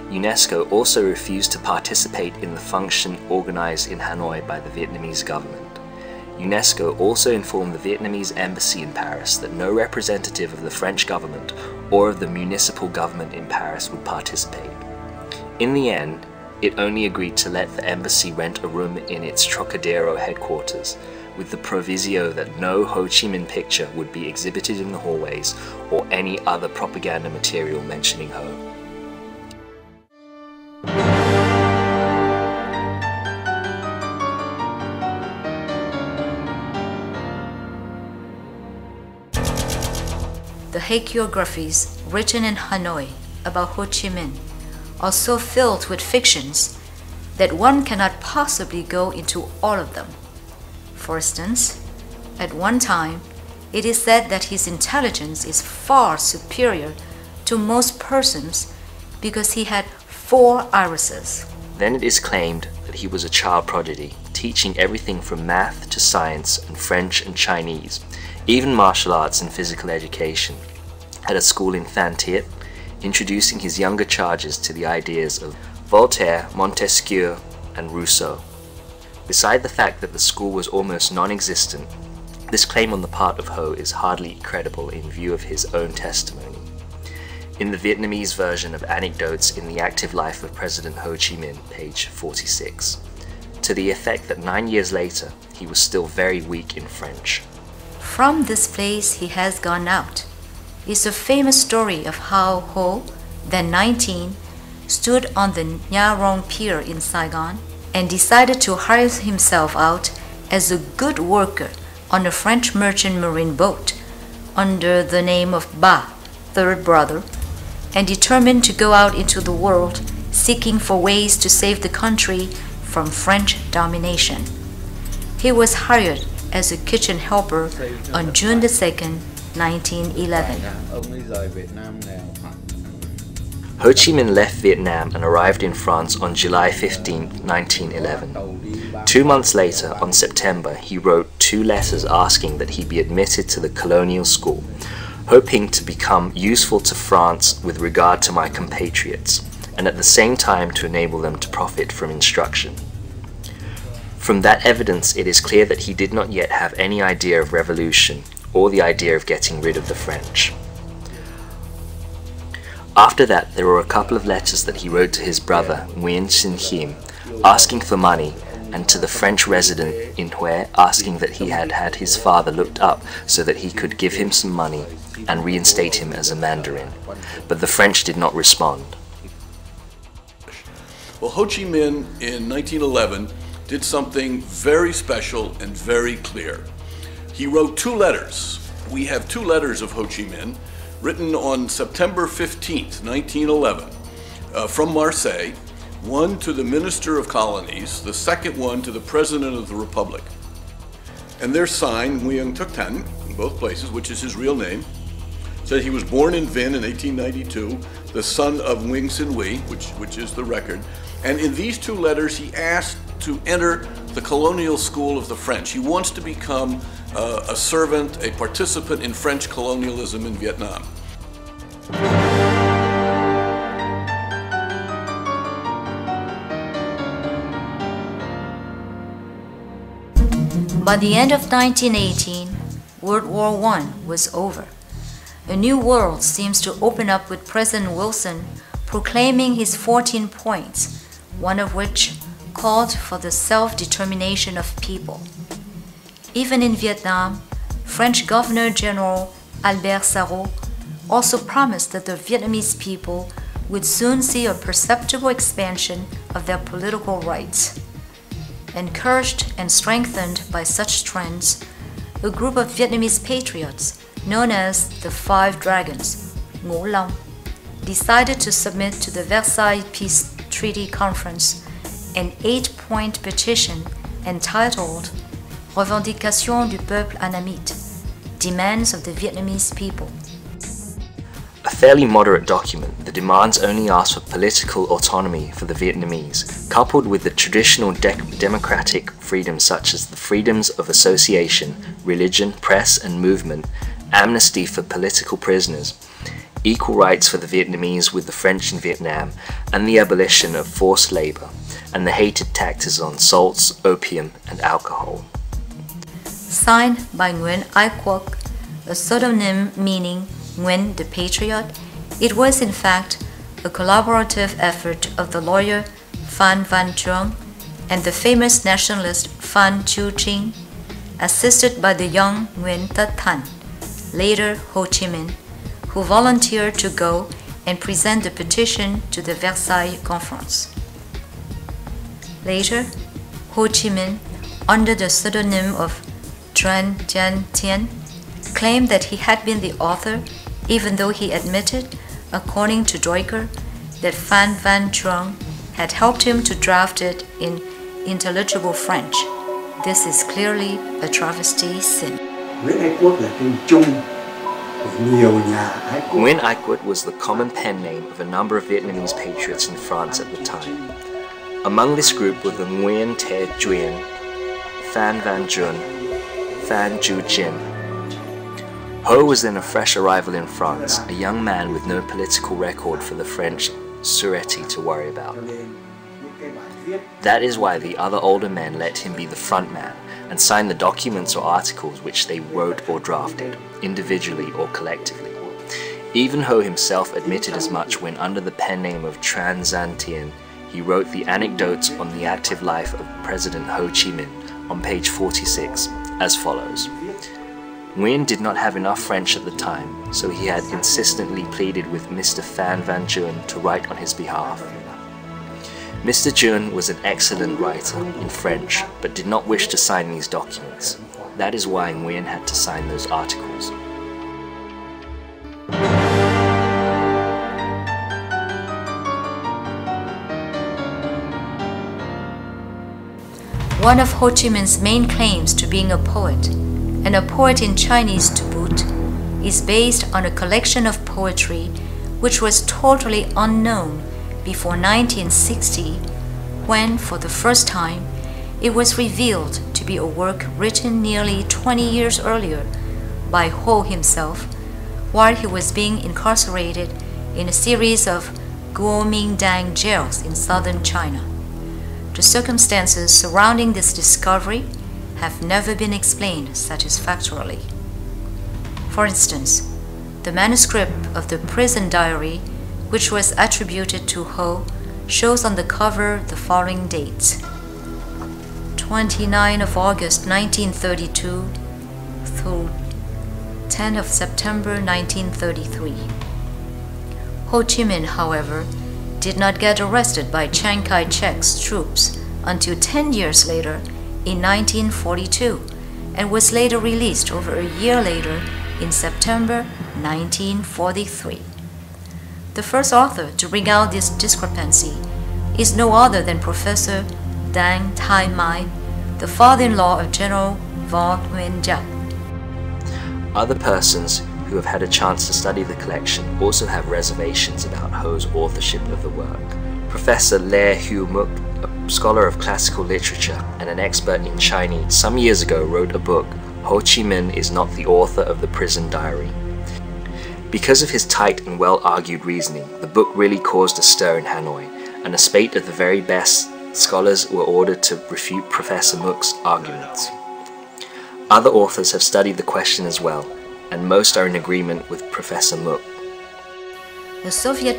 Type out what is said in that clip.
UNESCO also refused to participate in the function organized in Hanoi by the Vietnamese government. UNESCO also informed the Vietnamese embassy in Paris that no representative of the French government or of the municipal government in Paris would participate. In the end, it only agreed to let the embassy rent a room in its Trocadero headquarters, with the proviso that no Ho Chi Minh picture would be exhibited in the hallways or any other propaganda material mentioning Ho. The hagiographies written in Hanoi about Ho Chi Minh are so filled with fictions that one cannot possibly go into all of them. For instance, at one time, it is said that his intelligence is far superior to most persons because he had 4 irises. Then it is claimed that he was a child prodigy, teaching everything from math to science and French and Chinese, even martial arts and physical education, at a school in Phan Thiet, introducing his younger charges to the ideas of Voltaire, Montesquieu, and Rousseau. Beside the fact that the school was almost non-existent, this claim on the part of Ho is hardly credible in view of his own testimony. In the Vietnamese version of Anecdotes in the Active Life of President Ho Chi Minh, page 46, to the effect that 9 years later, he was still very weak in French. From this place he has gone out is a famous story of how Ho, then 19, stood on the Nha Rong Pier in Saigon and decided to hire himself out as a good worker on a French merchant marine boat under the name of Ba, third brother, and determined to go out into the world seeking for ways to save the country from French domination. He was hired as a kitchen helper on June 2nd, 1911. Ho Chi Minh left Vietnam and arrived in France on July 15, 1911. 2 months later, on September, he wrote 2 letters asking that he be admitted to the colonial school, hoping to become useful to France with regard to my compatriots, and at the same time to enable them to profit from instruction. From that evidence, it is clear that he did not yet have any idea of revolution or the idea of getting rid of the French. After that, there were a couple of letters that he wrote to his brother, Nguyen Sinh Him, asking for money, and to the French resident in Hue, asking that he had had his father looked up so that he could give him some money and reinstate him as a Mandarin. But the French did not respond. Well, Ho Chi Minh in 1911 did something very special and very clear. He wrote 2 letters. We have 2 letters of Ho Chi Minh written on September 15th, 1911, from Marseille, one to the Minister of Colonies, the second one to the President of the Republic. And they're signed Nguyen Thuc Tan in both places, which is his real name. Said he was born in Vinh in 1892, the son of Nguyen Sinh Huy, which is the record. And in these 2 letters, he asked to enter the colonial school of the French. He wants to become a servant, a participant in French colonialism in Vietnam. By the end of 1918, World War I was over. A new world seems to open up with President Wilson proclaiming his 14 points, one of which called for the self-determination of people. Even in Vietnam, French Governor General Albert Sarraut also promised that the Vietnamese people would soon see a perceptible expansion of their political rights. Encouraged and strengthened by such trends, a group of Vietnamese patriots known as the Five Dragons, Ngũ Long, decided to submit to the Versailles Peace Treaty Conference an 8-point petition entitled Revendication du peuple annamite, Demands of the Vietnamese People. A fairly moderate document, the demands only asked for political autonomy for the Vietnamese, coupled with the traditional democratic freedoms such as the freedoms of association, religion, press and movement, amnesty for political prisoners, equal rights for the Vietnamese with the French in Vietnam, and the abolition of forced labor, and the hated taxes on salts, opium, and alcohol. Signed by Nguyen Ai Quoc, a pseudonym meaning Nguyen the Patriot, it was in fact a collaborative effort of the lawyer Phan Van Truong and the famous nationalist Phan Chu Trinh, assisted by the young Nguyen Tet Thanh, later Ho Chi Minh, who volunteered to go and present the petition to the Versailles Conference. Later, Ho Chi Minh, under the pseudonym of Truong Dien Tien, claimed that he had been the author, even though he admitted, according to Droiker, that Phan Van Truong had helped him to draft it in intelligible French. This is clearly a travesty sin. Nguyen Ai Quoc was the common pen name of a number of Vietnamese patriots in France at the time. Among this group were the Nguyen Te Duyen, Phan Van Jun, Phan Ju Jin. Ho was then a fresh arrival in France, a young man with no political record for the French Sûreté to worry about. That is why the other older men let him be the front man and sign the documents or articles which they wrote or drafted, individually or collectively. Even Ho himself admitted as much when, under the pen name of Tran Gian Tien, he wrote the anecdotes on the active life of President Ho Chi Minh on page 46, as follows. Nguyen did not have enough French at the time, so he had insistently pleaded with Mr. Phan Van Juan to write on his behalf. Mr. Juan was an excellent writer in French, but did not wish to sign these documents. That is why Nguyen had to sign those articles. One of Ho Chi Minh's main claims to being a poet, and a poet in Chinese to boot, is based on a collection of poetry which was totally unknown before 1960, when, for the first time, it was revealed to be a work written nearly 20 years earlier by Ho himself, while he was being incarcerated in a series of Kuomingtang jails in southern China. The circumstances surrounding this discovery have never been explained satisfactorily. For instance, the manuscript of the prison diary, which was attributed to Ho, shows on the cover the following dates: 29 of August 1932 through 10 of September 1933. Ho Chi Minh, however, did not get arrested by Chiang Kai-shek's troops until 10 years later in 1942, and was later released over a year later in September 1943. The first author to bring out this discrepancy is no other than Professor Dang Tai Mai, the father-in-law of General Vo Nguyen Giap. Other persons who have had a chance to study the collection also have reservations about Ho's authorship of the work. Professor Le Hu Muk, a scholar of classical literature and an expert in Chinese, some years ago wrote a book, Ho Chi Minh is not the author of the prison diary. Because of his tight and well-argued reasoning, the book really caused a stir in Hanoi, and a spate of the very best scholars were ordered to refute Professor Muk's arguments. Other authors have studied the question as well, and most are in agreement with Professor Muk. The Soviet